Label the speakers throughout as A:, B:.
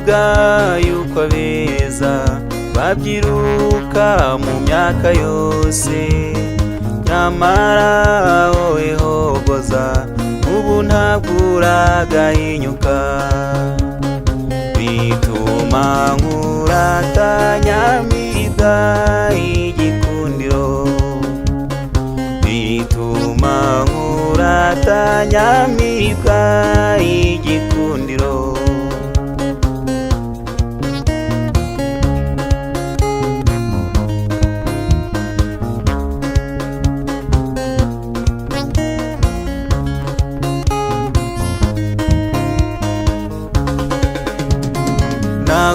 A: bavuga yuko abeza babyiruka mu myaka yose, nyamara wowe hogoza ubu ntabwo uragahinyuka. Bituma nkurata nyamibwa igikundiro, bituma nkurata nyamibwa igikundiro.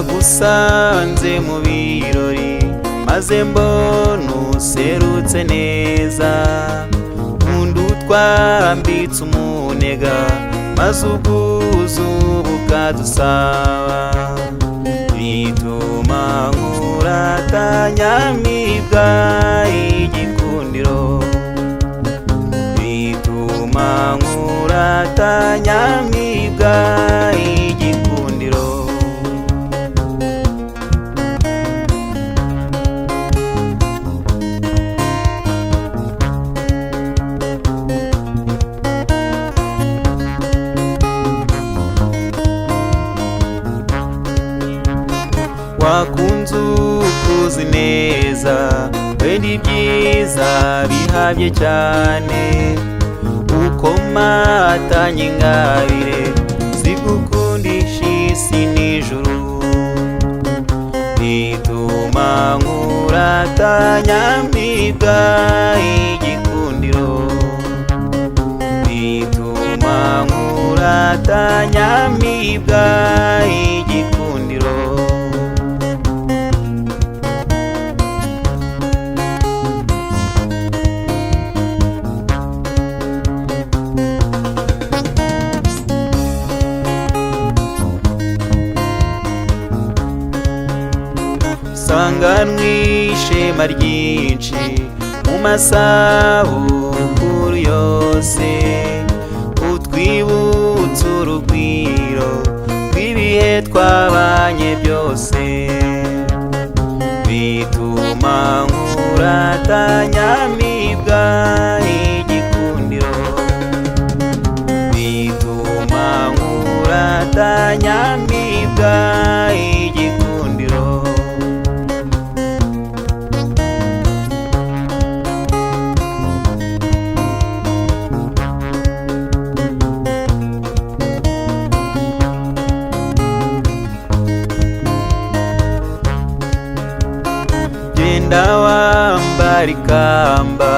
A: Nagusanze mu birori maze mbona userutse neza, nkunda utwambitse umunega maze ubwuzu bukadusaba. Bituma nkurata nyamibwa igikundiro, bituma nkurata nyamibwa igikundiro. Wakunze ukuzi neza, wenda ibyiza bihabye cyane, uko matanye ingabire zigukundisha isi n'ijuru. Bituma nkurata nyamibwa igikundiro, bituma nkurata nyamibwa igikundiro. Sanganwe ishema ryinshi mu masabukuru yose, utwibutsa urugwiro rw'ibihe twabanye byose. Bituma nkurata nyamibwa igikundiro, bituma nkurata nyamibwa igikundiro. Genda wambara ikamba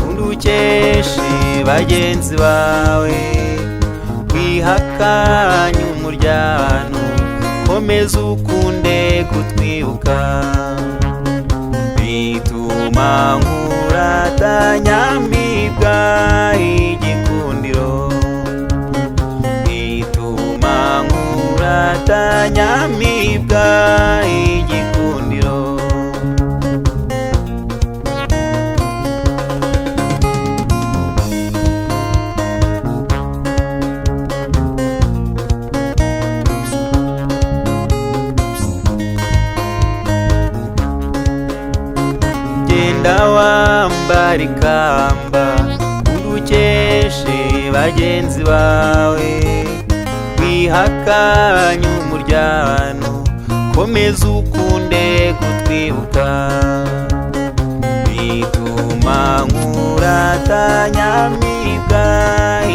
A: undi ukeshe bagenzi bawe, wihakanye umuryano komeza ukunde kutwibuka. Bituma nkurata nyamibwa igikundiro, bituma nkurata nyamibwa igikundiro. Genda wambara ikamba undi ukeshe bagenzi bawe, wihakanye umuryano komeza ukunde kutwibuka. Bituma nkurata nyamibwa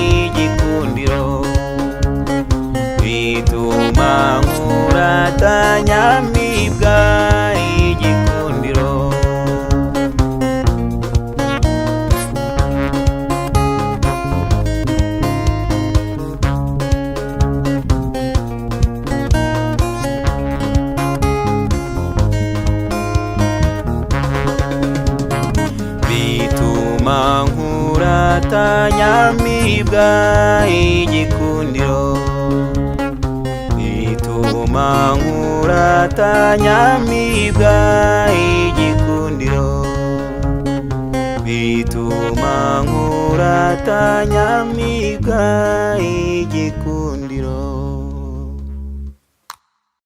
A: igikundiro, bituma nkurata nyamibwa igikundiro. Bituma nkurata nyamibwa igikundiro, bituma nkurata nyamibwa igikundiro, bituma nkurata nyamibwa igikundiro.